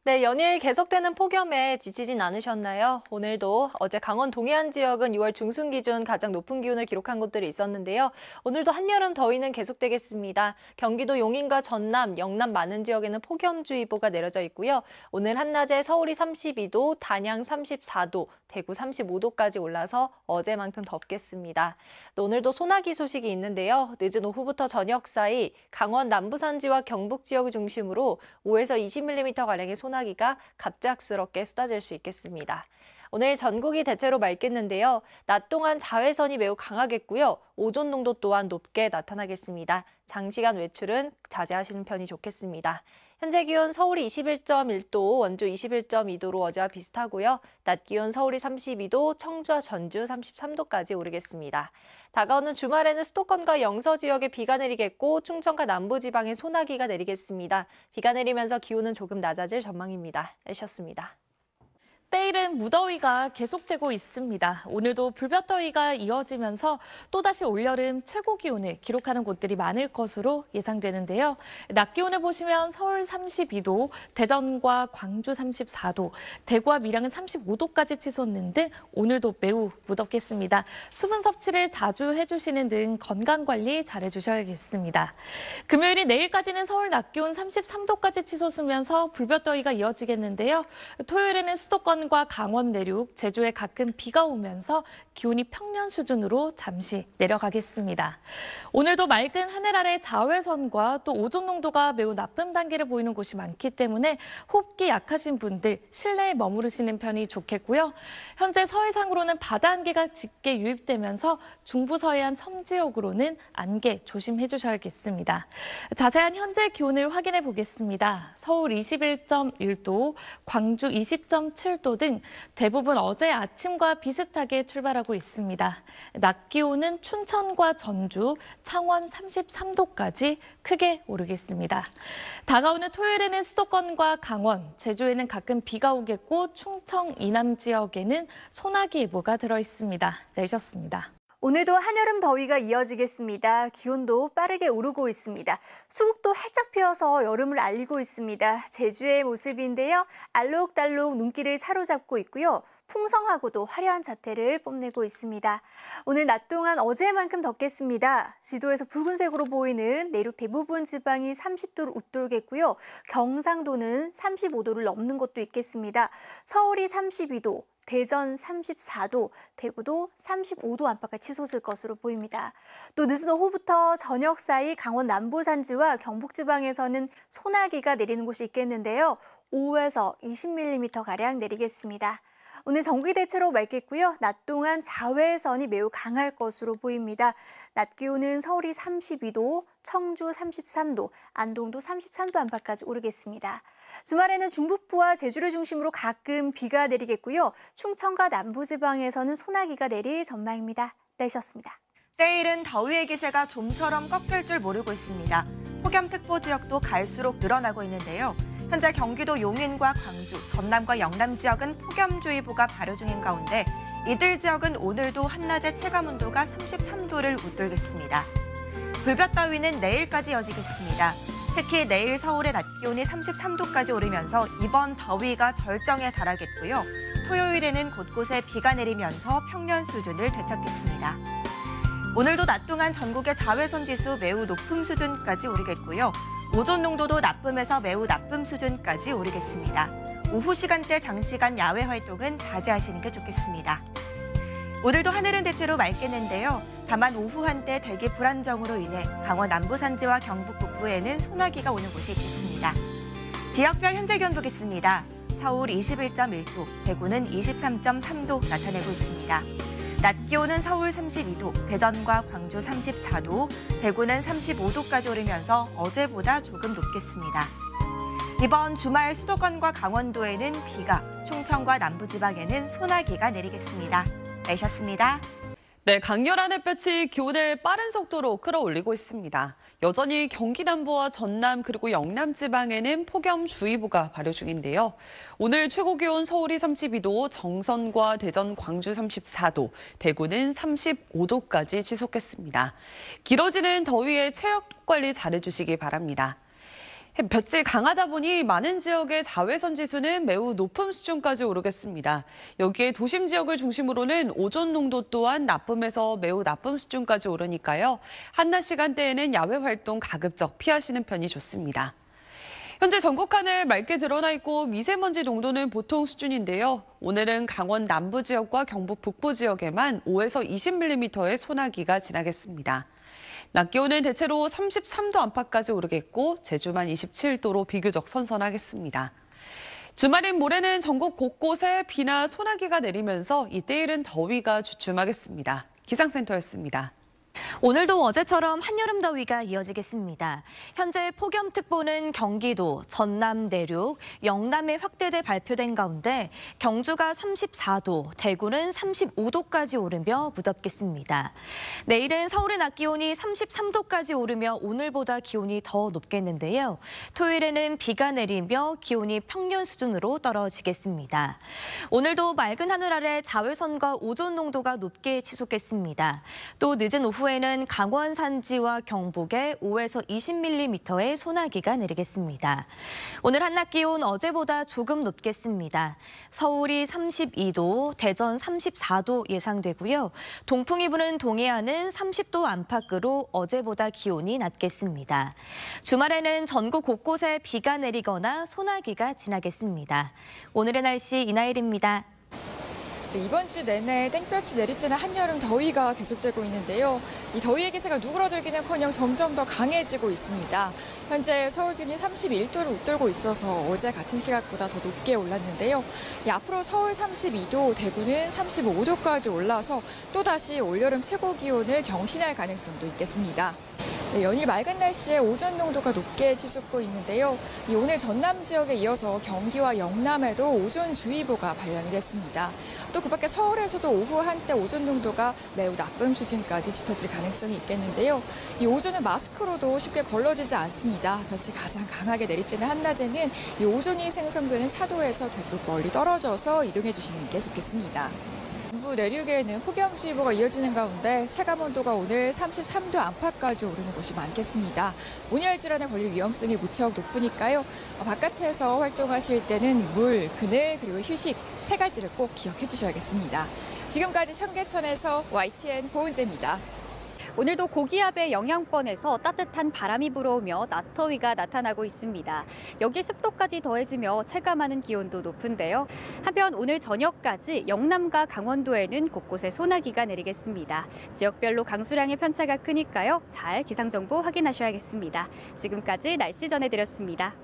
네, 연일 계속되는 폭염에 지치진 않으셨나요? 오늘도 어제 강원 동해안 지역은 6월 중순 기준 가장 높은 기온을 기록한 곳들이 있었는데요. 오늘도 한여름 더위는 계속되겠습니다. 경기도 용인과 전남, 영남 많은 지역에는 폭염주의보가 내려져 있고요. 오늘 한낮에 서울이 32도, 단양 34도, 대구 35도까지 올라서 어제만큼 덥겠습니다. 또 오늘도 소나기 소식이 있는데요. 늦은 오후부터 저녁 사이 강원 남부산지와 경북 지역을 중심으로 5에서 20mm가량의 소나기가 갑작스럽게 쏟아질 수 있겠습니다. 오늘 전국이 대체로 맑겠는데요. 낮 동안 자외선이 매우 강하겠고요. 오존 농도 또한 높게 나타나겠습니다. 장시간 외출은 자제하시는 편이 좋겠습니다. 현재 기온 서울이 21.1도, 원주 21.2도로 어제와 비슷하고요. 낮 기온 서울이 32도, 청주와 전주 33도까지 오르겠습니다. 다가오는 주말에는 수도권과 영서 지역에 비가 내리겠고 충청과 남부지방에 소나기가 내리겠습니다. 비가 내리면서 기온은 조금 낮아질 전망입니다. 날씨였습니다. 때이른 무더위가 계속되고 있습니다. 오늘도 불볕더위가 이어지면서 또다시 올여름 최고 기온을 기록하는 곳들이 많을 것으로 예상되는데요. 낮 기온을 보시면 서울 32도, 대전과 광주 34도, 대구와 밀양은 35도까지 치솟는 등 오늘도 매우 무덥겠습니다. 수분 섭취를 자주 해주시는 등 건강관리 잘해주셔야겠습니다. 금요일인 내일까지는 서울 낮 기온 33도까지 치솟으면서 불볕더위가 이어지겠는데요. 토요일에는 수도권 과 강원 내륙, 제주에 가끔 비가 오면서 기온이 평년 수준으로 잠시 내려가겠습니다. 오늘도 맑은 하늘 아래 자외선과 또 오존 농도가 매우 나쁨 단계를 보이는 곳이 많기 때문에 호흡기 약하신 분들 실내에 머무르시는 편이 좋겠고요. 현재 서해상으로는 바다 안개가 짙게 유입되면서 중부 서해안 섬 지역으로는 안개 조심해 주셔야겠습니다. 자세한 현재 기온을 확인해 보겠습니다. 서울 21.1도, 광주 20.7도 등 대부분 어제 아침과 비슷하게 출발하고 있습니다. 낮 기온은 춘천과 전주, 창원 33도까지 크게 오르겠습니다. 다가오는 토요일에는 수도권과 강원, 제주에는 가끔 비가 오겠고 충청 이남 지역에는 소나기 예보가 들어 있습니다. 날씨였습니다. 오늘도 한여름 더위가 이어지겠습니다. 기온도 빠르게 오르고 있습니다. 수국도 활짝 피어서 여름을 알리고 있습니다. 제주의 모습인데요. 알록달록 눈길을 사로잡고 있고요. 풍성하고도 화려한 자태를 뽐내고 있습니다. 오늘 낮 동안 어제만큼 덥겠습니다. 지도에서 붉은색으로 보이는 내륙 대부분 지방이 30도를 웃돌겠고요. 경상도는 35도를 넘는 곳도 있겠습니다. 서울이 32도, 대전 34도, 대구도 35도 안팎을 치솟을 것으로 보입니다. 또 늦은 오후부터 저녁 사이 강원 남부산지와 경북지방에서는 소나기가 내리는 곳이 있겠는데요. 5에서 20mm가량 내리겠습니다. 오늘 전국이 대체로 맑겠고요. 낮 동안 자외선이 매우 강할 것으로 보입니다. 낮 기온은 서울이 32도, 청주 33도, 안동도 33도 안팎까지 오르겠습니다. 주말에는 중북부와 제주를 중심으로 가끔 비가 내리겠고요. 충청과 남부지방에서는 소나기가 내릴 전망입니다. 날씨였습니다. 때이른 더위의 기세가 좀처럼 꺾일 줄 모르고 있습니다. 폭염특보 지역도 갈수록 늘어나고 있는데요. 현재 경기도 용인과 광주, 전남과 영남 지역은 폭염주의보가 발효 중인 가운데 이들 지역은 오늘도 한낮의 체감온도가 33도를 웃돌겠습니다. 불볕더위는 내일까지 이어지겠습니다. 특히 내일 서울의 낮 기온이 33도까지 오르면서 이번 더위가 절정에 달하겠고요. 토요일에는 곳곳에 비가 내리면서 평년 수준을 되찾겠습니다. 오늘도 낮 동안 전국의 자외선 지수 매우 높음 수준까지 오르겠고요. 오존 농도도 나쁨에서 매우 나쁨 수준까지 오르겠습니다. 오후 시간대 장시간 야외 활동은 자제하시는 게 좋겠습니다. 오늘도 하늘은 대체로 맑겠는데요. 다만 오후 한때 대기 불안정으로 인해 강원 남부산지와 경북 북부에는 소나기가 오는 곳이 있겠습니다. 지역별 현재 기온 보겠습니다. 서울 21.1도, 대구는 23.3도 나타내고 있습니다. 낮 기온은 서울 32도, 대전과 광주 34도, 대구는 35도까지 오르면서 어제보다 조금 높겠습니다. 이번 주말 수도권과 강원도에는 비가, 충청과 남부지방에는 소나기가 내리겠습니다. 날씨였습니다. 네, 강렬한 햇볕이 기온을 빠른 속도로 끌어올리고 있습니다. 여전히 경기 남부와 전남 그리고 영남 지방에는 폭염주의보가 발효 중인데요. 오늘 최고 기온 서울이 32도, 정선과 대전, 광주 34도, 대구는 35도까지 치솟겠습니다. 길어지는 더위에 체력 관리 잘해주시기 바랍니다. 햇볕이 강하다 보니 많은 지역의 자외선 지수는 매우 높은 수준까지 오르겠습니다. 여기에 도심 지역을 중심으로는 오존 농도 또한 나쁨에서 매우 나쁨 수준까지 오르니까요. 한낮 시간대에는 야외 활동 가급적 피하시는 편이 좋습니다. 현재 전국 하늘 맑게 드러나 있고 미세먼지 농도는 보통 수준인데요. 오늘은 강원 남부 지역과 경북 북부 지역에만 5에서 20mm의 소나기가 지나겠습니다. 낮 기온은 대체로 33도 안팎까지 오르겠고 제주만 27도로 비교적 선선하겠습니다. 주말인 모레는 전국 곳곳에 비나 소나기가 내리면서 이때일은 더위가 주춤하겠습니다. 기상센터였습니다. 오늘도 어제처럼 한여름 더위가 이어지겠습니다. 현재 폭염특보는 경기도, 전남 내륙, 영남에 확대돼 발표된 가운데 경주가 34도, 대구는 35도까지 오르며 무덥겠습니다. 내일은 서울의 낮 기온이 33도까지 오르며 오늘보다 기온이 더 높겠는데요. 토요일에는 비가 내리며 기온이 평년 수준으로 떨어지겠습니다. 오늘도 맑은 하늘 아래 자외선과 오존 농도가 높게 치솟겠습니다. 또 늦은 오후에는 강원 산지와 경북에 5에서 20mm의 소나기가 내리겠습니다. 오늘 한낮 기온 어제보다 조금 높겠습니다. 서울이 32도, 대전 34도 예상되고요. 동풍이 부는 동해안은 30도 안팎으로 어제보다 기온이 낮겠습니다. 주말에는 전국 곳곳에 비가 내리거나 소나기가 지나겠습니다. 오늘의 날씨 이나일입니다. 이번 주 내내 땡볕이 내리쬐는 한여름 더위가 계속되고 있는데요. 이 더위의 기세가 누그러들기는커녕 점점 더 강해지고 있습니다. 현재 서울 기온이 31도를 웃돌고 있어서 어제 같은 시각보다 더 높게 올랐는데요. 앞으로 서울 32도, 대구는 35도까지 올라서 또다시 올여름 최고 기온을 경신할 가능성도 있겠습니다. 연일 맑은 날씨에 오존 농도가 높게 치솟고 있는데요. 오늘 전남 지역에 이어서 경기와 영남에도 오존주의보가 발령이 됐습니다. 또 그 밖에 서울에서도 오후 한때 오존 농도가 매우 나쁨 수준까지 짙어질 가능성이 있겠는데요. 이 오존은 마스크로도 쉽게 걸러지지 않습니다. 볕이 가장 강하게 내리쬐는 한낮에는 이 오존이 생성되는 차도에서 되도록 멀리 떨어져서 이동해 주시는 게 좋겠습니다. 남부 내륙에는 폭염주의보가 이어지는 가운데 체감온도가 오늘 33도 안팎까지 오르는 곳이 많겠습니다. 온열 질환에 걸릴 위험성이 무척 높으니까요. 바깥에서 활동하실 때는 물, 그늘, 그리고 휴식 세 가지를 꼭 기억해 주셔야겠습니다. 지금까지 청계천에서 YTN 고은재입니다. 오늘도 고기압의 영향권에서 따뜻한 바람이 불어오며 낮더위가 나타나고 있습니다. 여기 습도까지 더해지며 체감하는 기온도 높은데요. 한편 오늘 저녁까지 영남과 강원도에는 곳곳에 소나기가 내리겠습니다. 지역별로 강수량의 편차가 크니까요. 잘 기상정보 확인하셔야겠습니다. 지금까지 날씨 전해드렸습니다.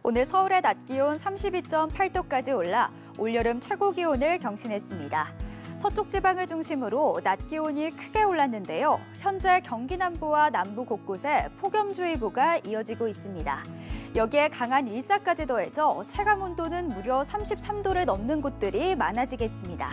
오늘 서울의 낮 기온 32.8도까지 올라 올여름 최고 기온을 경신했습니다. 서쪽 지방을 중심으로 낮 기온이 크게 올랐는데요. 현재 경기 남부와 남부 곳곳에 폭염주의보가 이어지고 있습니다. 여기에 강한 일사까지 더해져 체감 온도는 무려 33도를 넘는 곳들이 많아지겠습니다.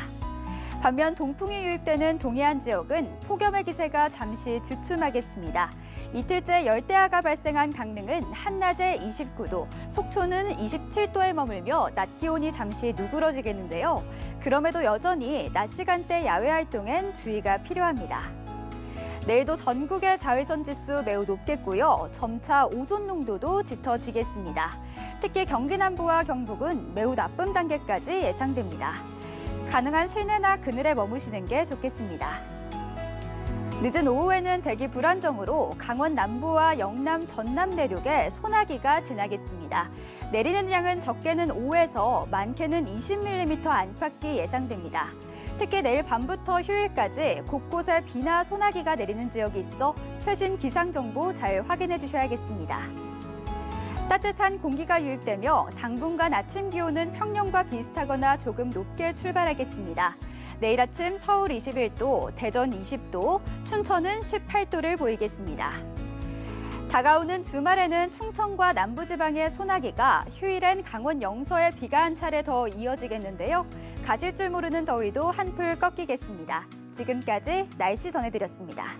반면 동풍이 유입되는 동해안 지역은 폭염의 기세가 잠시 주춤하겠습니다. 이틀째 열대야가 발생한 강릉은 한낮에 29도, 속초는 27도에 머물며 낮 기온이 잠시 누그러지겠는데요. 그럼에도 여전히 낮 시간대 야외 활동엔 주의가 필요합니다. 내일도 전국의 자외선 지수 매우 높겠고요. 점차 오존 농도도 짙어지겠습니다. 특히 경기 남부와 경북은 매우 나쁨 단계까지 예상됩니다. 가능한 실내나 그늘에 머무시는 게 좋겠습니다. 늦은 오후에는 대기 불안정으로 강원 남부와 영남, 전남 내륙에 소나기가 지나겠습니다. 내리는 양은 적게는 5에서 많게는 20mm 안팎이 예상됩니다. 특히 내일 밤부터 휴일까지 곳곳에 비나 소나기가 내리는 지역이 있어 최신 기상정보 잘 확인해 주셔야겠습니다. 따뜻한 공기가 유입되며 당분간 아침 기온은 평년과 비슷하거나 조금 높게 출발하겠습니다. 내일 아침 서울 21도, 대전 20도, 춘천은 18도를 보이겠습니다. 다가오는 주말에는 충청과 남부지방의 소나기가, 휴일엔 강원 영서에 비가 한 차례 더 이어지겠는데요. 가실 줄 모르는 더위도 한풀 꺾이겠습니다. 지금까지 날씨 전해드렸습니다.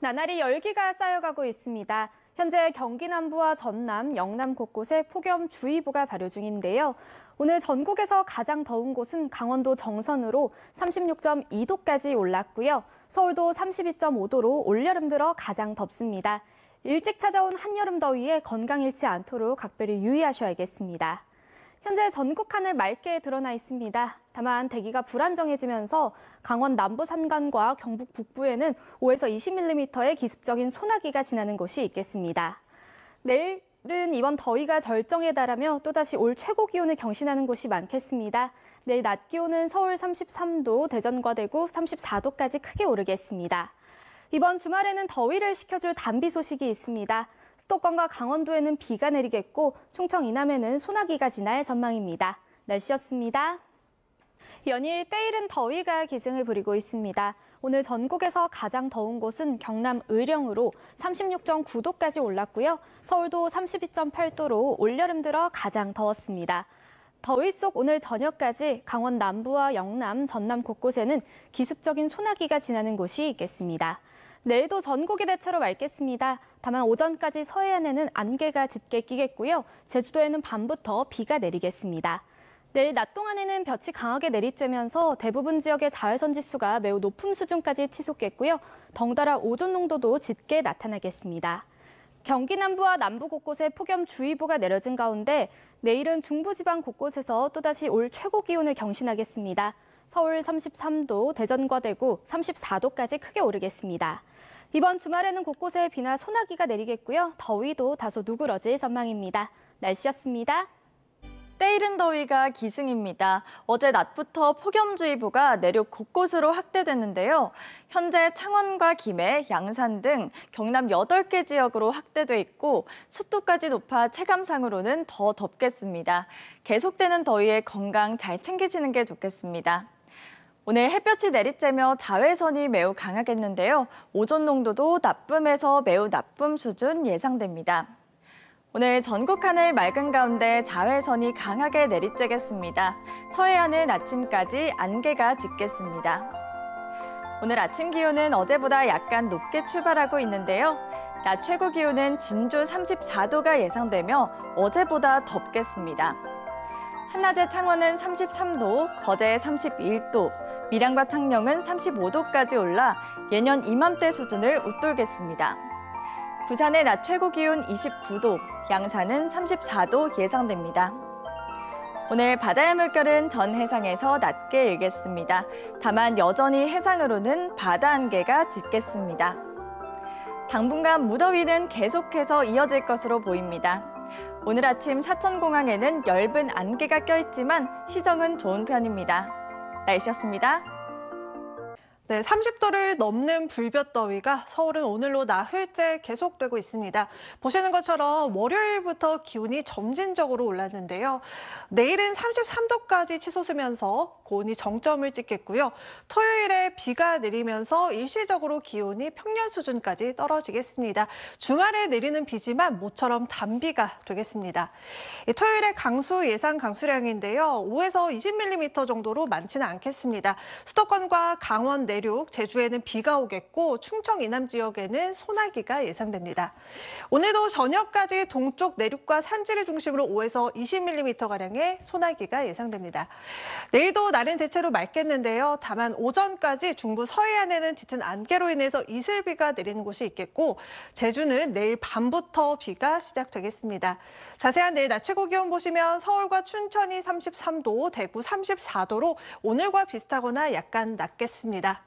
나날이 열기가 쌓여가고 있습니다. 현재 경기 남부와 전남, 영남 곳곳에 폭염주의보가 발효 중인데요. 오늘 전국에서 가장 더운 곳은 강원도 정선으로 36.2도까지 올랐고요. 서울도 32.5도로 올여름 들어 가장 덥습니다. 일찍 찾아온 한여름 더위에 건강 잃지 않도록 각별히 유의하셔야겠습니다. 현재 전국 하늘 맑게 드러나 있습니다. 다만 대기가 불안정해지면서 강원 남부 산간과 경북 북부에는 5에서 20mm의 기습적인 소나기가 지나는 곳이 있겠습니다. 내일은 이번 더위가 절정에 달하며 또다시 올 최고 기온을 경신하는 곳이 많겠습니다. 내일 낮 기온은 서울 33도, 대전과 대구 34도까지 크게 오르겠습니다. 이번 주말에는 더위를 식혀줄 단비 소식이 있습니다. 수도권과 강원도에는 비가 내리겠고 충청 이남에는 소나기가 지날 전망입니다. 날씨였습니다. 연일 때이른 더위가 기승을 부리고 있습니다. 오늘 전국에서 가장 더운 곳은 경남 의령으로 36.9도까지 올랐고요. 서울도 32.8도로 올여름 들어 가장 더웠습니다. 더위 속 오늘 저녁까지 강원 남부와 영남, 전남 곳곳에는 기습적인 소나기가 지나는 곳이 있겠습니다. 내일도 전국이 대체로 맑겠습니다. 다만 오전까지 서해안에는 안개가 짙게 끼겠고요. 제주도에는 밤부터 비가 내리겠습니다. 내일 낮 동안에는 볕이 강하게 내리쬐면서 대부분 지역의 자외선 지수가 매우 높은 수준까지 치솟겠고요. 덩달아 오존 농도도 짙게 나타나겠습니다. 경기 남부와 남부 곳곳에 폭염주의보가 내려진 가운데 내일은 중부지방 곳곳에서 또다시 올 최고 기온을 경신하겠습니다. 서울 33도, 대전과 대구 34도까지 크게 오르겠습니다. 이번 주말에는 곳곳에 비나 소나기가 내리겠고요. 더위도 다소 누그러질 전망입니다. 날씨였습니다. 때이른 더위가 기승입니다. 어제 낮부터 폭염주의보가 내륙 곳곳으로 확대됐는데요. 현재 창원과 김해, 양산 등 경남 8개 지역으로 확대돼 있고 습도까지 높아 체감상으로는 더 덥겠습니다. 계속되는 더위에 건강 잘 챙기시는 게 좋겠습니다. 오늘 햇볕이 내리쬐며 자외선이 매우 강하겠는데요. 오존 농도도 나쁨에서 매우 나쁨 수준 예상됩니다. 오늘 전국 하늘 맑은 가운데 자외선이 강하게 내리쬐겠습니다. 서해안은 아침까지 안개가 짙겠습니다. 오늘 아침 기온은 어제보다 약간 높게 출발하고 있는데요. 낮 최고 기온은 진주 34도가 예상되며 어제보다 덥겠습니다. 한낮에 창원은 33도, 거제 31도, 밀양과 창녕은 35도까지 올라 예년 이맘때 수준을 웃돌겠습니다. 부산의 낮 최고 기온 29도, 양산은 34도 예상됩니다. 오늘 바다의 물결은 전 해상에서 낮게 일겠습니다. 다만 여전히 해상으로는 바다 안개가 짙겠습니다. 당분간 무더위는 계속해서 이어질 것으로 보입니다. 오늘 아침 사천공항에는 엷은 안개가 껴있지만 시정은 좋은 편입니다. 날씨였습니다. 네, 30도를 넘는 불볕더위가 서울은 오늘로 나흘째 계속되고 있습니다. 보시는 것처럼 월요일부터 기온이 점진적으로 올랐는데요. 내일은 33도까지 치솟으면서 고온이 정점을 찍겠고요. 토요일에 비가 내리면서 일시적으로 기온이 평년 수준까지 떨어지겠습니다. 주말에 내리는 비지만 모처럼 단비가 되겠습니다. 토요일에 강수 예상 강수량인데요. 5에서 20mm 정도로 많지는 않겠습니다. 수도권과 강원 내륙, 제주에는 비가 오겠고 충청 이남 지역에는 소나기가 예상됩니다. 오늘도 저녁까지 동쪽 내륙과 산지를 중심으로 5에서 20mm가량의 소나기가 예상됩니다. 내일도 날은 대체로 맑겠는데요. 다만 오전까지 중부 서해안에는 짙은 안개로 인해서 이슬비가 내리는 곳이 있겠고 제주는 내일 밤부터 비가 시작되겠습니다. 자세한 내일 낮 최고 기온 보시면 서울과 춘천이 33도, 대구 34도로 오늘과 비슷하거나 약간 낮겠습니다.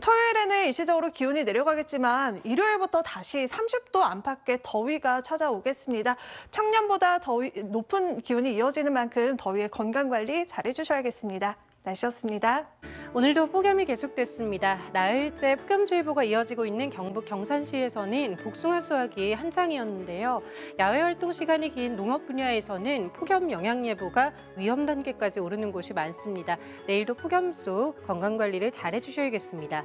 토요일에는 일시적으로 기온이 내려가겠지만 일요일부터 다시 30도 안팎의 더위가 찾아오겠습니다. 평년보다 높은 기온이 이어지는 만큼 더위에 건강관리 잘해주셔야겠습니다. 날씨였습니다. 오늘도 폭염이 계속됐습니다. 나흘째 폭염주의보가 이어지고 있는 경북 경산시에서는 복숭아 수확이 한창이었는데요. 야외 활동 시간이 긴 농업 분야에서는 폭염 영향 예보가 위험 단계까지 오르는 곳이 많습니다. 내일도 폭염 속 건강관리를 잘 해주셔야겠습니다.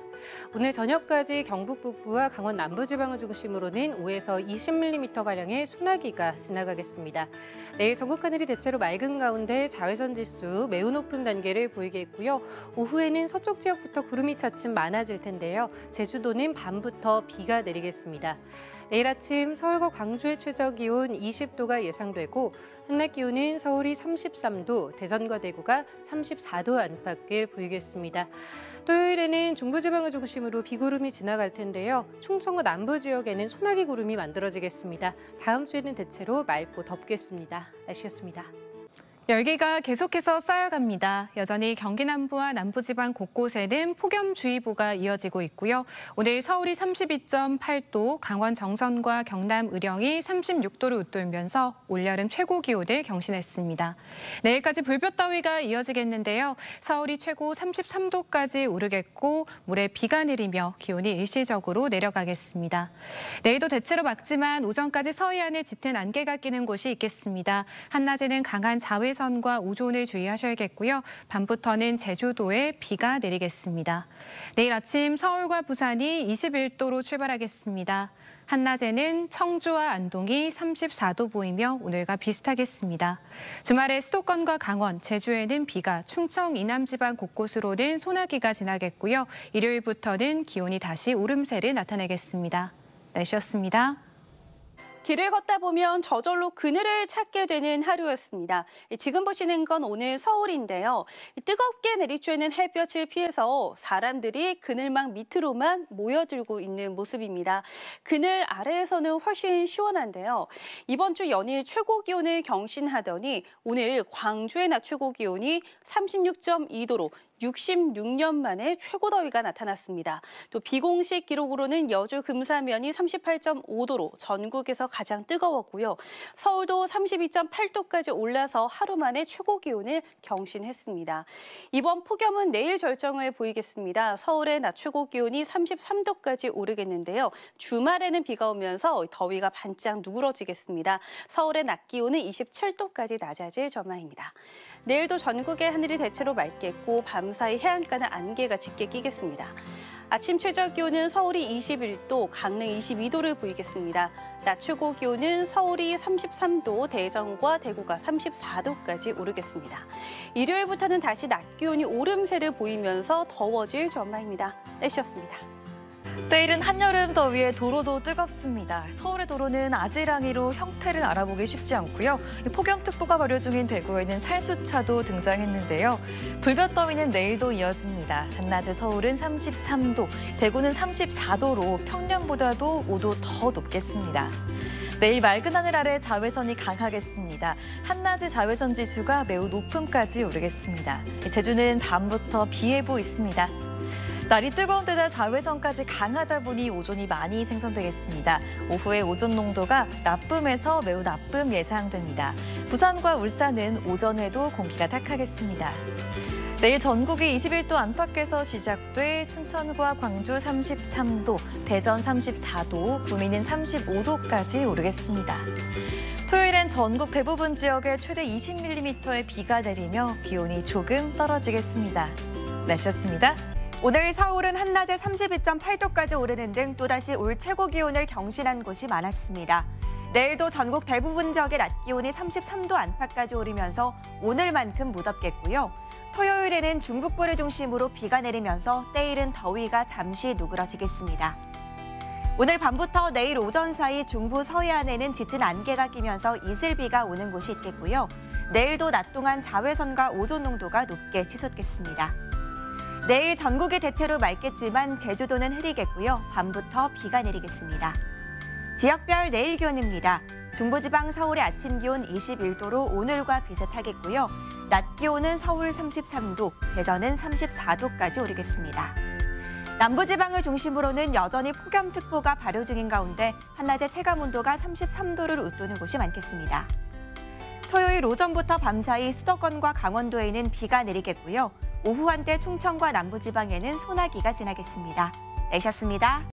오늘 저녁까지 경북 북부와 강원 남부지방을 중심으로는 5에서 20mm가량의 소나기가 지나가겠습니다. 내일 전국 하늘이 대체로 맑은 가운데 자외선 지수 매우 높은 단계를 보이겠고요. 오후에는 서쪽 지역부터 구름이 차츰 많아질 텐데요. 제주도는 밤부터 비가 내리겠습니다. 내일 아침 서울과 광주의 최저기온 20도가 예상되고 한낮 기온은 서울이 33도, 대전과 대구가 34도 안팎을 보이겠습니다. 토요일에는 중부지방을 중심으로 비구름이 지나갈 텐데요. 충청과 남부 지역에는 소나기 구름이 만들어지겠습니다. 다음 주에는 대체로 맑고 덥겠습니다. 날씨였습니다. 열기가 계속해서 쌓여갑니다. 여전히 경기 남부와 남부지방 곳곳에는 폭염주의보가 이어지고 있고요. 오늘 서울이 32.8도, 강원 정선과 경남 의령이 36도를 웃돌면서 올여름 최고 기온을 경신했습니다. 내일까지 불볕더위가 이어지겠는데요. 서울이 최고 33도까지 오르겠고 모레 비가 내리며 기온이 일시적으로 내려가겠습니다. 내일도 대체로 맑지만 오전까지 서해안에 짙은 안개가 끼는 곳이 있겠습니다. 한낮에는 강한 자외선과 오존을 주의하셔야겠고요. 밤부터는 제주도에 비가 내리겠습니다. 내일 아침 서울과 부산이 21도로 출발하겠습니다. 한낮에는 청주와 안동이 34도 보이며 오늘과 비슷하겠습니다. 주말에 수도권과 강원, 제주에는 비가, 충청 이남 지방 곳곳으로는 소나기가 지나겠고요. 일요일부터는 기온이 다시 오름세를 나타내겠습니다. 날씨였습니다. 길을 걷다 보면 저절로 그늘을 찾게 되는 하루였습니다. 지금 보시는 건 오늘 서울인데요. 뜨겁게 내리쬐는 햇볕을 피해서 사람들이 그늘망 밑으로만 모여들고 있는 모습입니다. 그늘 아래에서는 훨씬 시원한데요. 이번 주 연일 최고 기온을 경신하더니 오늘 광주의 낮 최고 기온이 36.2도로 66년 만에 최고 더위가 나타났습니다. 또 비공식 기록으로는 여주 금사면이 38.5도로 전국에서 가장 뜨거웠고요. 서울도 32.8도까지 올라서 하루 만에 최고 기온을 경신했습니다. 이번 폭염은 내일 절정을 보이겠습니다. 서울의 낮 최고 기온이 33도까지 오르겠는데요. 주말에는 비가 오면서 더위가 반짝 누그러지겠습니다. 서울의 낮 기온은 27도까지 낮아질 전망입니다. 내일도 전국의 하늘이 대체로 맑겠고 밤사이 해안가는 안개가 짙게 끼겠습니다. 아침 최저 기온은 서울이 21도, 강릉 22도를 보이겠습니다. 낮 최고 기온은 서울이 33도, 대전과 대구가 34도까지 오르겠습니다. 일요일부터는 다시 낮 기온이 오름세를 보이면서 더워질 전망입니다. 날씨였습니다. 내일은 한여름 더위에 도로도 뜨겁습니다. 서울의 도로는 아지랑이로 형태를 알아보기 쉽지 않고요. 폭염특보가 발효 중인 대구에는 살수차도 등장했는데요. 불볕더위는 내일도 이어집니다. 한낮에 서울은 33도, 대구는 34도로 평년보다도 5도 더 높겠습니다. 내일 맑은 하늘 아래 자외선이 강하겠습니다. 한낮의 자외선 지수가 매우 높음까지 오르겠습니다. 제주는 밤부터 비 예보 있습니다. 날이 뜨거운 데다 자외선까지 강하다 보니 오존이 많이 생성되겠습니다. 오후에 오존 농도가 나쁨에서 매우 나쁨 예상됩니다. 부산과 울산은 오전에도 공기가 탁하겠습니다. 내일 전국이 21도 안팎에서 시작돼 춘천과 광주 33도, 대전 34도, 구미는 35도까지 오르겠습니다. 토요일엔 전국 대부분 지역에 최대 20mm의 비가 내리며 기온이 조금 떨어지겠습니다. 날씨였습니다. 오늘 서울은 한낮에 32.8도까지 오르는 등 또다시 올 최고 기온을 경신한 곳이 많았습니다. 내일도 전국 대부분 지역의 낮 기온이 33도 안팎까지 오르면서 오늘만큼 무덥겠고요. 토요일에는 중북부를 중심으로 비가 내리면서 때이른 더위가 잠시 누그러지겠습니다. 오늘 밤부터 내일 오전 사이 중부 서해안에는 짙은 안개가 끼면서 이슬비가 오는 곳이 있겠고요. 내일도 낮 동안 자외선과 오존 농도가 높게 치솟겠습니다. 내일 전국이 대체로 맑겠지만 제주도는 흐리겠고요. 밤부터 비가 내리겠습니다. 지역별 내일 기온입니다. 중부지방 서울의 아침 기온 21도로 오늘과 비슷하겠고요. 낮 기온은 서울 33도, 대전은 34도까지 오르겠습니다. 남부지방을 중심으로는 여전히 폭염특보가 발효 중인 가운데 한낮의 체감온도가 33도를 웃도는 곳이 많겠습니다. 토요일 오전부터 밤사이 수도권과 강원도에는 비가 내리겠고요. 오후 한때 충청과 남부지방에는 소나기가 지나겠습니다. 날씨였습니다.